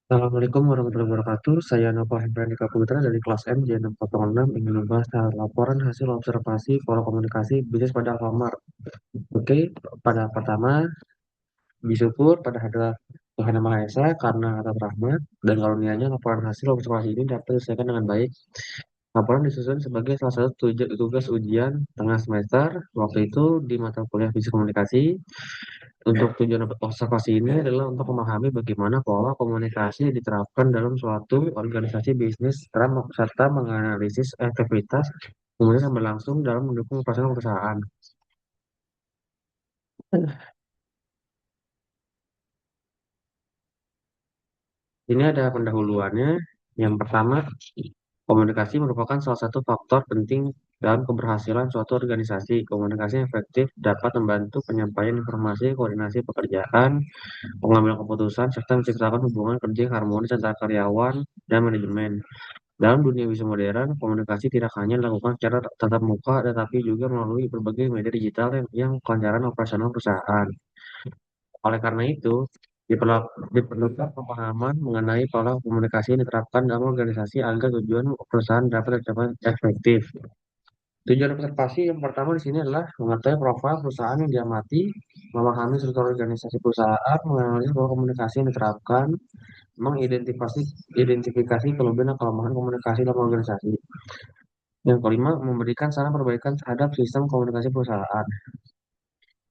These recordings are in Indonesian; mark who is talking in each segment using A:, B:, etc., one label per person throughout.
A: Assalamualaikum warahmatullahi wabarakatuh. Saya Nova Hendrika Putra dari kelas M J606 ingin membahas tentang laporan hasil observasi pola komunikasi bisnis pada Alfamart. Oke, pada pertama, bersyukur pada hadrat Tuhan Yang Maha Esa karena atas rahmat dan karunia-Nya laporan hasil observasi ini dapat diselesaikan dengan baik. Laporan disusun sebagai salah satu tugas ujian tengah semester. Waktu itu di mata kuliah fisik komunikasi. Untuk tujuan observasi ini adalah untuk memahami bagaimana pola komunikasi diterapkan dalam suatu organisasi bisnis serta menganalisis aktivitas kemudian yang berlangsung dalam mendukung operasional perusahaan. Ini ada pendahuluannya. Yang pertama, komunikasi merupakan salah satu faktor penting dalam keberhasilan suatu organisasi. Komunikasi yang efektif dapat membantu penyampaian informasi, koordinasi pekerjaan, pengambilan keputusan, serta menciptakan hubungan kerja yang harmonis antara karyawan dan manajemen. Dalam dunia bisnis modern, komunikasi tidak hanya dilakukan secara tatap muka, tetapi juga melalui berbagai media digital yang kelancaran operasional perusahaan. Oleh karena itu, diperlukan pemahaman mengenai pola komunikasi yang diterapkan dalam organisasi agar tujuan perusahaan dapat tercapai efektif. Tujuan observasi yang pertama di sini adalah mengetahui profil perusahaan yang diamati, memahami struktur organisasi perusahaan, menganalisis pola komunikasi yang diterapkan, identifikasi kelebihan dan kelemahan komunikasi dalam organisasi. Yang kelima, memberikan saran perbaikan terhadap sistem komunikasi perusahaan.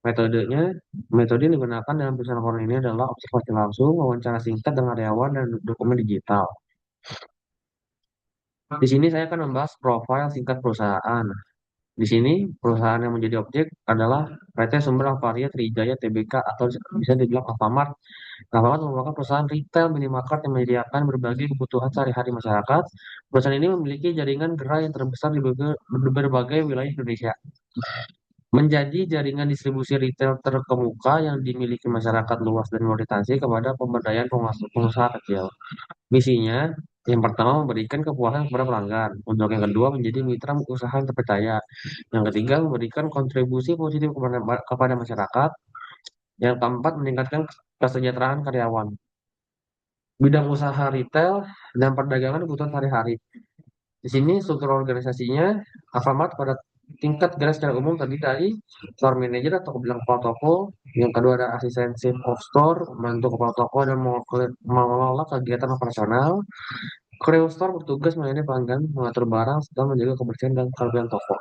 A: Metodenya, metode yang digunakan dalam perusahaan laporan ini adalah observasi langsung, wawancara singkat dengan karyawan, dan dokumen digital. Di sini saya akan membahas profil singkat perusahaan. Di sini perusahaan yang menjadi objek adalah PT Sumber Alvaria Trijaya Tbk atau bisa dibilang Alfamart. Alfamart merupakan perusahaan retail minimarket yang menyediakan berbagai kebutuhan sehari-hari masyarakat. Perusahaan ini memiliki jaringan gerai yang terbesar di berbagai wilayah Indonesia. Menjadi jaringan distribusi retail terkemuka yang dimiliki masyarakat luas dan berorientasi kepada pemberdayaan pengusaha kecil. Misinya, yang pertama memberikan kepuasan kepada pelanggan. Untuk yang kedua menjadi mitra usaha yang terpercaya. Yang ketiga memberikan kontribusi positif kepada masyarakat. Yang keempat meningkatkan kesejahteraan karyawan. Bidang usaha retail dan perdagangan kebutuhan sehari-hari. Di sini struktur organisasinya Alfamart pada tingkat garis secara umum terdiri dari store manager atau bilang kepala toko, yang kedua ada asisten chief of store, membantu kepala toko dan mengelola kegiatan operasional. Crew store bertugas melayani pelanggan, mengatur barang, serta menjaga kebersihan dan kerapian toko.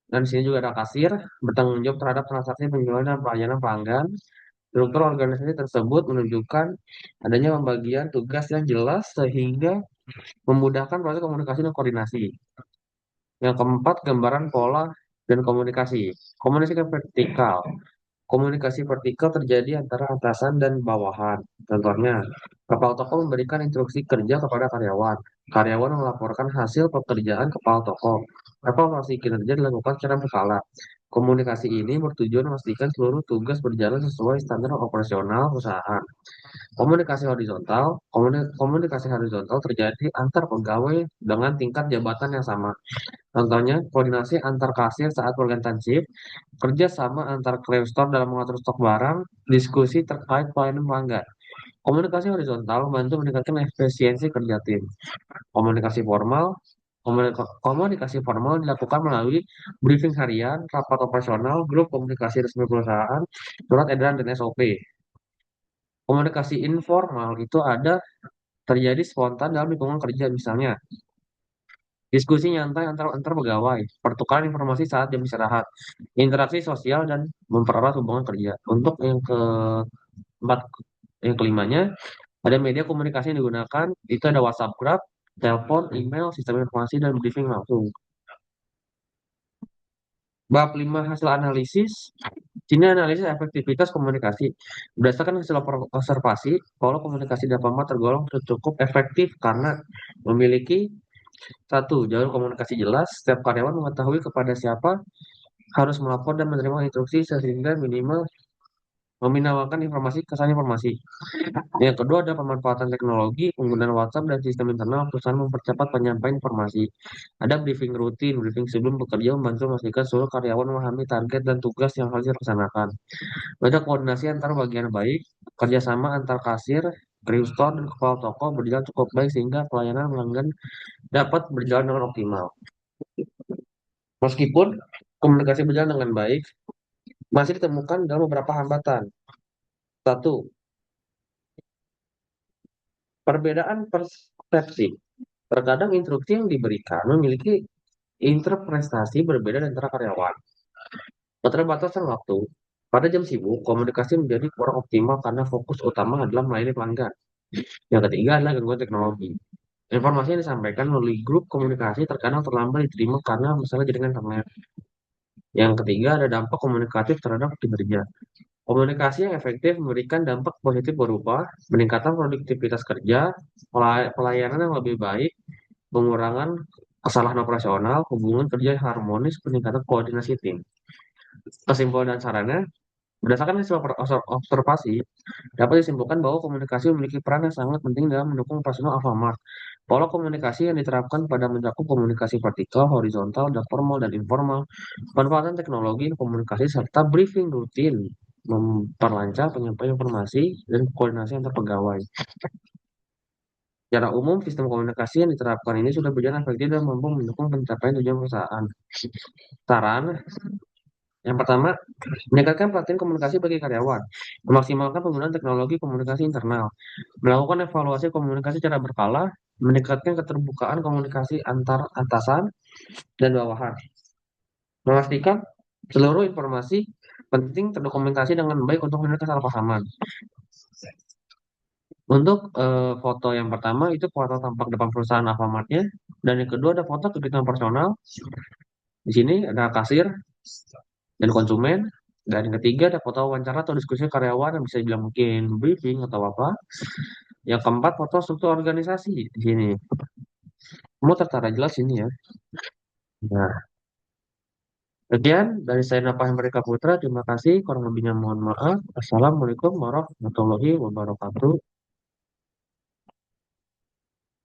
A: Dan di sini juga ada kasir, bertanggung jawab terhadap transaksi penjualan dan pelayanan pelanggan. Struktur organisasi tersebut menunjukkan adanya pembagian tugas yang jelas sehingga memudahkan proses komunikasi dan koordinasi. Yang keempat, gambaran pola dan komunikasi. Komunikasi vertikal. Komunikasi vertikal terjadi antara atasan dan bawahan. Contohnya, kepala toko memberikan instruksi kerja kepada karyawan. Karyawan melaporkan hasil pekerjaan kepala toko. Evaluasi kinerja dilakukan secara berkala. Komunikasi ini bertujuan memastikan seluruh tugas berjalan sesuai standar operasional perusahaan. Komunikasi horizontal terjadi antar pegawai dengan tingkat jabatan yang sama. Contohnya, koordinasi antar kasir saat pergantian shift, kerja sama antar clear store dalam mengatur stok barang, diskusi terkait pelayanan pelanggan. Komunikasi horizontal membantu meningkatkan efisiensi kerja tim. Komunikasi formal, komunikasi formal dilakukan melalui briefing harian, rapat operasional, grup komunikasi resmi perusahaan, surat edaran dan SOP. Komunikasi informal itu ada terjadi spontan dalam lingkungan kerja, misalnya diskusi nyantai antar pegawai, pertukaran informasi saat jam istirahat, interaksi sosial dan mempererat hubungan kerja. Untuk yang keempat, yang kelimanya, ada media komunikasi yang digunakan, itu ada WhatsApp Group, telepon, email, sistem informasi, dan briefing langsung. Bab 5 hasil analisis. Ini analisis efektivitas komunikasi. Berdasarkan hasil observasi, pola komunikasi dapat tergolong cukup efektif karena memiliki satu, jalur komunikasi jelas. Setiap karyawan mengetahui kepada siapa harus melapor dan menerima instruksi sehingga meminimalkan kesan informasi. Yang kedua ada pemanfaatan teknologi, penggunaan WhatsApp dan sistem internal perusahaan mempercepat penyampaian informasi. Ada briefing rutin, briefing sebelum bekerja membantu memastikan seluruh karyawan memahami target dan tugas yang harus dilaksanakan. Ada koordinasi antar bagian baik, kerjasama antar kasir, kredit store, dan kepala toko berjalan cukup baik sehingga pelayanan pelanggan dapat berjalan dengan optimal. Meskipun komunikasi berjalan dengan baik, masih ditemukan dalam beberapa hambatan. Satu, perbedaan persepsi. Terkadang instruksi yang diberikan memiliki interpretasi berbeda di antara karyawan. Keterbatasan waktu. Pada jam sibuk, komunikasi menjadi kurang optimal karena fokus utama adalah melayani pelanggan. Yang ketiga adalah gangguan teknologi. Informasi yang disampaikan melalui grup komunikasi terkadang terlambat diterima karena masalah jaringan internet. Yang ketiga ada dampak komunikatif terhadap kinerja. Komunikasi yang efektif memberikan dampak positif berupa peningkatan produktivitas kerja, pelayanan yang lebih baik, pengurangan kesalahan operasional, hubungan kerja yang harmonis, peningkatan koordinasi tim. Kesimpulan dan sarannya, berdasarkan hasil observasi, dapat disimpulkan bahwa komunikasi memiliki peran yang sangat penting dalam mendukung operasional Alfamart. Pola komunikasi yang diterapkan pada mencakup komunikasi vertikal, horizontal, dan formal dan informal, manfaatan teknologi komunikasi serta briefing rutin memperlancar penyampaian informasi dan koordinasi antar pegawai. Secara umum, sistem komunikasi yang diterapkan ini sudah berjalan efektif dan mampu mendukung pencapaian tujuan perusahaan. Saran yang pertama, meningkatkan pelatihan komunikasi bagi karyawan, memaksimalkan penggunaan teknologi komunikasi internal, melakukan evaluasi komunikasi secara berkala, meningkatkan keterbukaan komunikasi antar atasan dan bawahan, memastikan seluruh informasi penting terdokumentasi dengan baik untuk menghindari kesalahpahaman. Untuk foto yang pertama itu foto tampak depan perusahaan Alfamart-nya, dan yang kedua ada foto kegiatan personal. Di sini ada kasir dan konsumen. Dan yang ketiga ada foto wawancara atau diskusi karyawan yang bisa dibilang mungkin briefing atau apa. Yang keempat foto struktur organisasi di sini. Semua tertara jelas ini ya. Nah, sekian dari saya Napahin Mereka Putra. Terima kasih. Kurang lebihnya mohon maaf. Assalamualaikum warahmatullahi wabarakatuh.